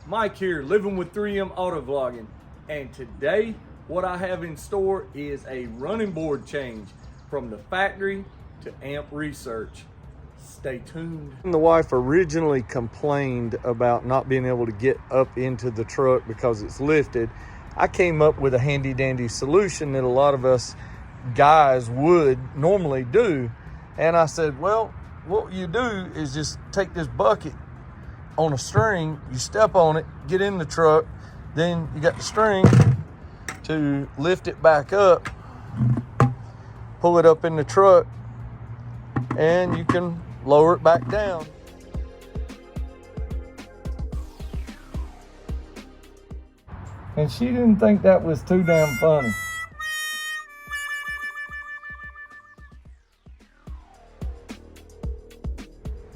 Mike here, living with 3M Auto Vlogging, and today what I have in store is a running board change from the factory to AMP Research. Stay tuned. The wife originally complained about not being able to get up into the truck because it's lifted. I came up with a handy dandy solution that a lot of us guys would normally do, and I said, well, what you do is just take this bucket on a string, you step on it, get in the truck, then you got the string to lift it back up, pull it up in the truck, and you can lower it back down. And she didn't think that was too damn funny.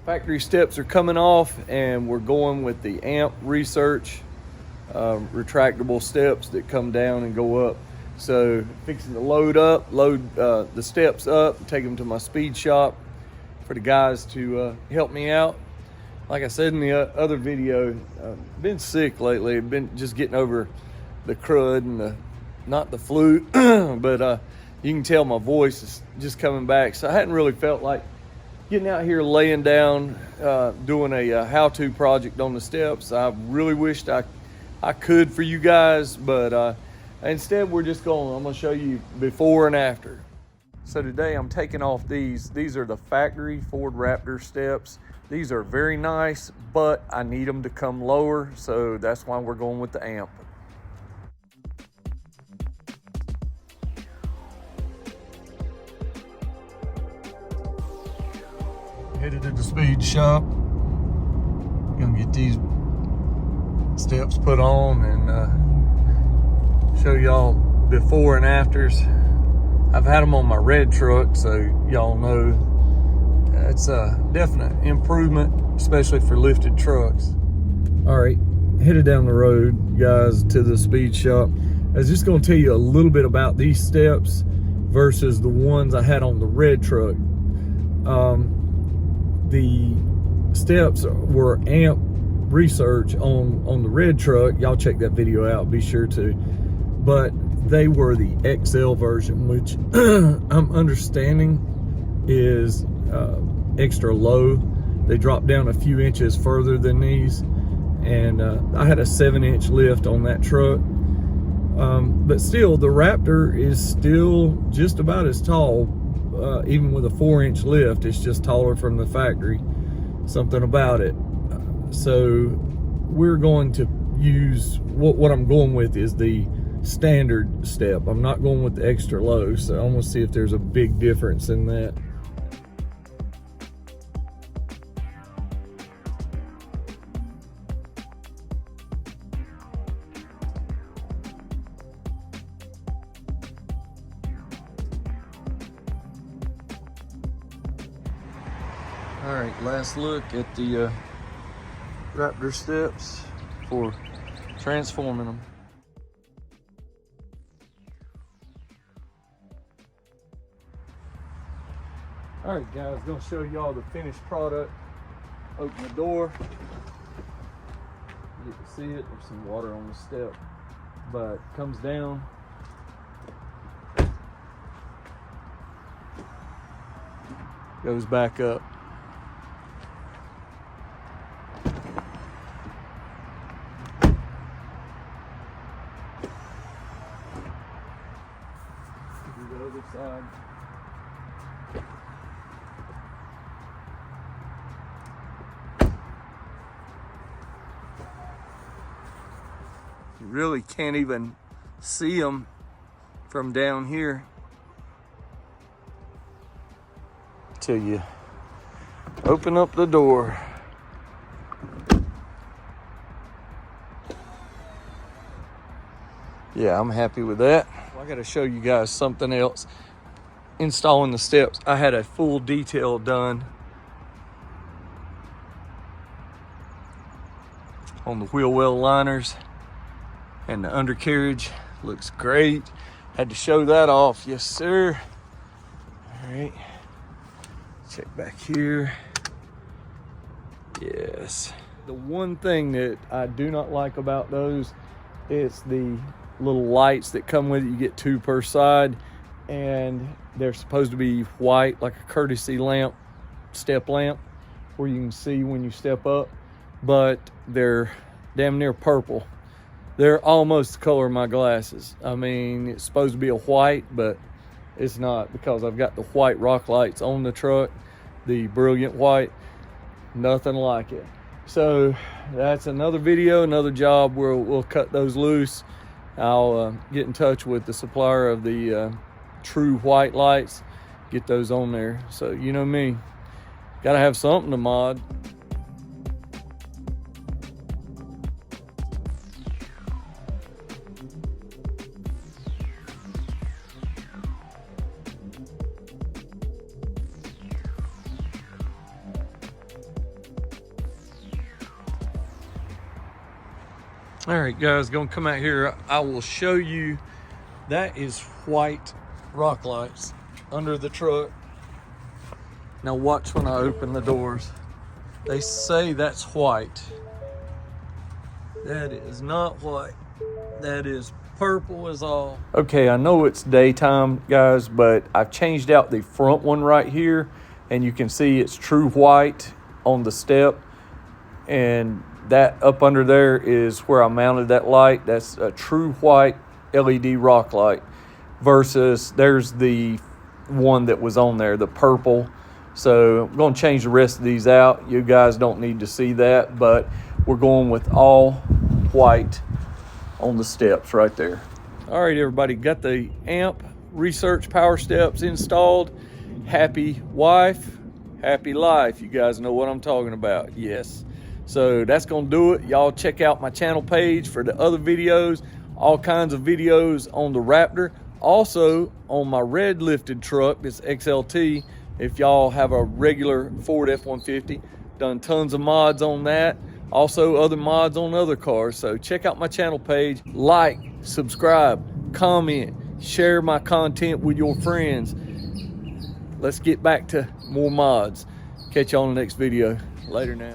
Factory steps are coming off, and we're going with the AMP Research retractable steps that come down and go up. So fixing to load the steps up, take them to my speed shop for the guys to help me out. Like I said in the other video, been sick lately. I've been just getting over the crud and not the flu, but you can tell my voice is just coming back. So I hadn't really felt like getting out here, laying down, doing a how-to project on the steps. I really wished I could for you guys, but instead I'm gonna show you before and after. So today I'm taking off these. These are the factory Ford Raptor steps. These are very nice, but I need them to come lower, so that's why we're going with the AMP. Headed to the speed shop. Gonna get these steps put on and show y'all before and afters. I've had them on my red truck, so y'all know it's a definite improvement, especially for lifted trucks. All right, headed down the road, guys, to the speed shop. I was just gonna tell you a little bit about these steps versus the ones I had on the red truck. The steps were AMP Research on the red truck. Y'all check that video out, be sure to. But they were the XL version, which I'm understanding is extra low. They dropped down a few inches further than these, and I had a 7-inch lift on that truck. But still, the Raptor is still just about as tall. Even with a 4-inch lift, it's just taller from the factory. Something about it. So we're going to use, what I'm going with is the standard step. I'm not going with the extra low, so I'm gonna see if there's a big difference in that. All right, last look at the Raptor steps for transforming them. All right, guys, gonna show y'all the finished product. Open the door. You get to see it. There's some water on the step, but it comes down. Goes back up. The other side. You really can't even see them from down here till you open up the door. Yeah, I'm happy with that. I got to show you guys something else. Installing the steps, I had a full detail done on the wheel well liners, and the undercarriage looks great. Had to show that off. Yes, sir. All right, check back here. Yes, The one thing that I do not like about those, it's the little lights that come with it. You get 2 per side, and they're supposed to be white, like a courtesy lamp, step lamp, where you can see when you step up, but they're damn near purple. They're almost the color of my glasses. I mean, it's supposed to be a white, but it's not, because I've got the white rock lights on the truck, the brilliant white, nothing like it. So that's another video, another job where we'll cut those loose. I'll get in touch with the supplier of the true white lights, get those on there. So you know me, gotta have something to mod. All right, guys, gonna come out here. I will show you. That is white rock lights under the truck. Now watch when I open the doors. They say that's white. That is not white. That is purple as all. Okay, I know it's daytime, guys, but I've changed out the front one right here, and you can see it's true white on the step, and that up under there is where I mounted that light. That's a true white LED rock light, versus there's the one that was on there, the purple. So I'm going to change the rest of these out. You guys don't need to see that, but we're going with all white on the steps right there. All right, everybody, got the AMP Research power steps installed. Happy wife, happy life. You guys know what I'm talking about. Yes. So that's going to do it. Y'all check out my channel page for the other videos, all kinds of videos on the Raptor. Also on my red lifted truck, this XLT, if y'all have a regular Ford F-150, done tons of mods on that. Also other mods on other cars. So check out my channel page, like, subscribe, comment, share my content with your friends. Let's get back to more mods. Catch y'all in the next video. Later now.